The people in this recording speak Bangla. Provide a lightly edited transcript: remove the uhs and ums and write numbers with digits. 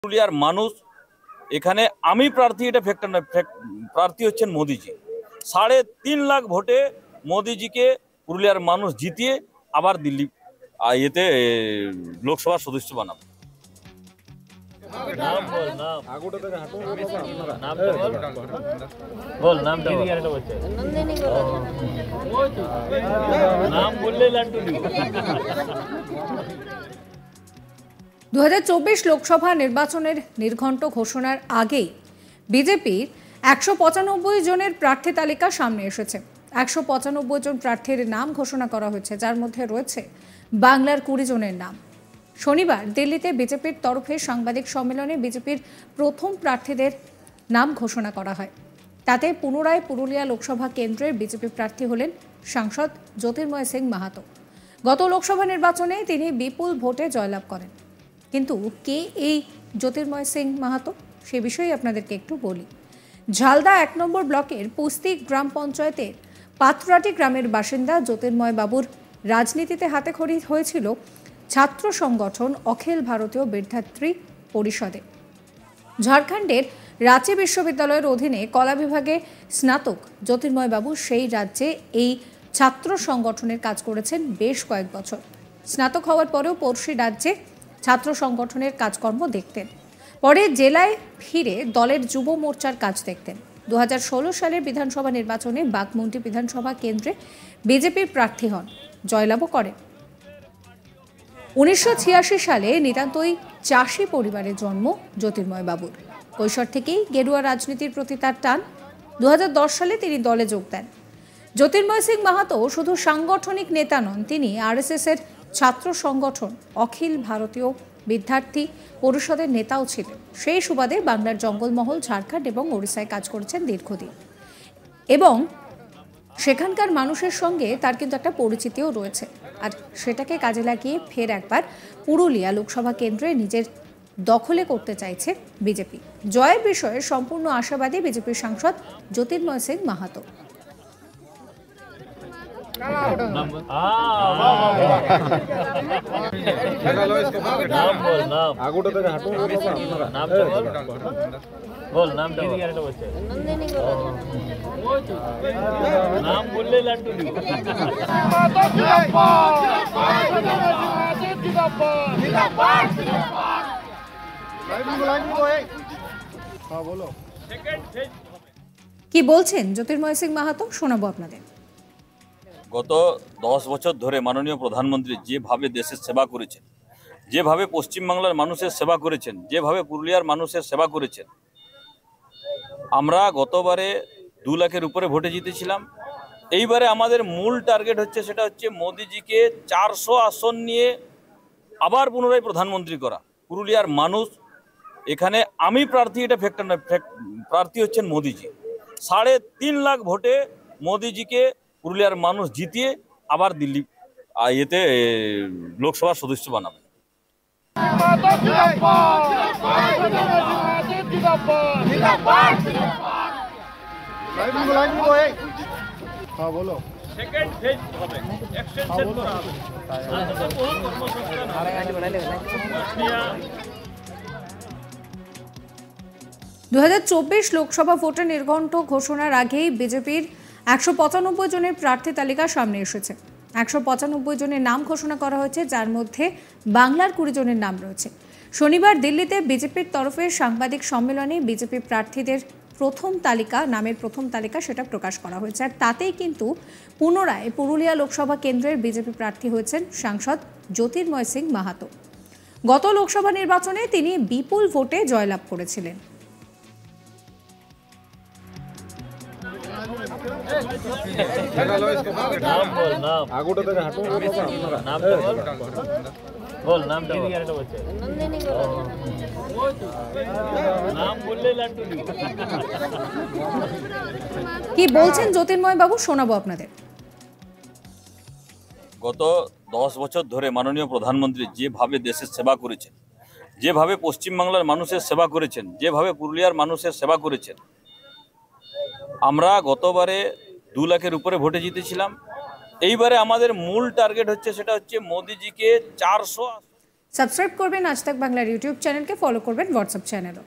পুরুলিয়ার মানুষ এখানে আমি প্রার্থী, এটা ফ্যাক্টর নয়, প্রার্থী হচ্ছেন মোদিজি। 3.5 লাখ ভোটে মোদিজিকে পুরুলিয়ার মানুষ জিতিয়ে আবার দিল্লি এতে লোকসভার সদস্য বানাবে। নাম বললে লাড্ডু 2024 লোকসভা নির্বাচনের নির্ঘণ্ট ঘোষণার আগেই বিজেপির 195 জনের প্রার্থী তালিকা সামনে এসেছে। 195 জন প্রার্থীর নাম ঘোষণা করা হয়েছে, যার মধ্যে রয়েছে বাংলার 20 জনের নাম। শনিবার দিল্লিতে বিজেপির তরফে সাংবাদিক সম্মেলনে বিজেপির প্রথম প্রার্থীদের নাম ঘোষণা করা হয়। তাতে পুনরায় পুরুলিয়া লোকসভা কেন্দ্রের বিজেপি প্রার্থী হলেন সাংসদ জ্যোতির্ময় সিং মাহাতো। গত লোকসভা নির্বাচনে তিনি বিপুল ভোটে জয়লাভ করেন। কিন্তু কে এই জ্যোতির্ময় সিং মাহাতো, সে বিষয়ে আপনাদেরকে একটু বলি। ঝালদা 1 নম্বর ব্লকের পুস্তিক গ্রাম পঞ্চায়েতের পাত্রাটি গ্রামের বাসিন্দা জ্যোতির্ময় বাবুর রাজনীতিতে হাতেখড়ি হয়েছিল ছাত্র সংগঠন অখিল ভারতীয় বিদ্যার্থী পরিষদে। ঝাড়খণ্ডের রাঁচি বিশ্ববিদ্যালয়ের অধীনে কলা বিভাগে স্নাতক জ্যোতির্ময় বাবু সেই রাজ্যে এই ছাত্র সংগঠনের কাজ করেছেন বেশ কয়েক বছর। স্নাতক হওয়ার পরেও পড়শি রাজ্যে ছাত্র সংগঠনের কাজকর্ম দেখতেন। পরে জেলায় ফিরে দলের যুব মোর্চার কাজ দেখতেন। 2016 সালের বিধানসভা নির্বাচনে বাঘমুন্ডি বিধানসভা কেন্দ্রে বিজেপির প্রার্থী হন, জয়লাভও করেন। 1986 সালে নিতান্তই চাষি পরিবারে জন্ম জ্যোতির্ময় বাবুর। কৈশোর থেকেই গেরুয়া রাজনীতির প্রতি তার টান। 2010 সালে তিনি দলে যোগ দেন। জ্যোতির্ময় সিং মাহাতো শুধু সাংগঠনিক নেতা নন, তিনি আরএসএস এর ছাত্র সংগঠন অখিল ভারতীয় বিদ্যার্থী পরিষদের নেতাও ছিলেন। সেই সুবাদে বাংলার জঙ্গলমহল, ঝাড়খণ্ড এবং ওড়িশায় কাজ করেছেন দীর্ঘদিন, এবং সেখানকার মানুষের সঙ্গে তার কিন্তু একটা পরিচিতিও রয়েছে। আর সেটাকে কাজে লাগিয়ে ফের একবার পুরুলিয়া লোকসভা কেন্দ্রে নিজের দখলে করতে চাইছে বিজেপি। জয়ের বিষয়ে সম্পূর্ণ আশাবাদী বিজেপির সাংসদ জ্যোতির্ময় সিং মাহাতো। নাম বললে লাড্ডু কি বলছেন জ্যোতির্ময় সিং মাহাতো, শোনাবো আপনাদের। গত 10 বছর ধরে মাননীয় প্রধানমন্ত্রী যেভাবে দেশের সেবা করেছেন, যেভাবে পশ্চিমবাংলার মানুষের সেবা করেছেন, যেভাবে পুরুলিয়ার মানুষের সেবা করেছেন, আমরা গতবারে 2 লাখের উপরে ভোটে জিতেছিলাম। এইবারে আমাদের মূল টার্গেট হচ্ছে, সেটা হচ্ছে মোদিজিকে 400 আসন নিয়ে আবার পুনরায় প্রধানমন্ত্রী করা। পুরুলিয়ার মানুষ এখানে আমি প্রার্থী, এটা ফ্যাক্টর নয়, প্রার্থী হচ্ছেন মোদিজি। 3.5 লাখ ভোটে মোদিজিকে পুরুলিয়ার মানুষ জিতিয়ে আবার দিল্লি এতে লোকসভার সদস্য বানাবে। সেকেন্ড ফেজ হবে, এক্সটেনশন করা হবে। 2024 লোকসভা ভোটের নির্ঘণ্ট ঘোষণার আগেই বিজেপির 195 জনের প্রার্থী তালিকা সামনে এসেছে। 195 জনের নাম ঘোষণা করা হয়েছে, যার মধ্যে বাংলার 20 জনের নাম রয়েছে। শনিবার দিল্লিতে বিজেপির তরফে সাংবাদিক সম্মেলনে বিজেপি প্রার্থীদের নামের প্রথম তালিকা সেটা প্রকাশ করা হয়েছে। আর তাতেই কিন্তু পুনরায় পুরুলিয়া লোকসভা কেন্দ্রের বিজেপি প্রার্থী হয়েছেন সাংসদ জ্যোতির্ময় সিং মাহাতো। গত লোকসভা নির্বাচনে তিনি বিপুল ভোটে জয়লাভ করেছিলেন। কি বলছেন জ্যোতির্ময় বাবু, শোনাবো আপনাদের। গত 10 বছর ধরে মাননীয় প্রধানমন্ত্রী যেভাবে দেশের সেবা করেছেন, যেভাবে পশ্চিমবাংলার মানুষের সেবা করেছেন, যেভাবে পুরুলিয়ার মানুষের সেবা করেছেন, আমরা গতবারে 2 লাখের উপরে ভোটে জিতেছিলাম। এইবারে আমাদের মূল টার্গেট হচ্ছে, সেটা হচ্ছে মোদিজিকে 400 সাবস্ক্রাইব করবেন আজ তাক বাংলার ইউটিউব চ্যানেলকে, ফলো করবেন হোয়াটসঅ্যাপ চ্যানেলও।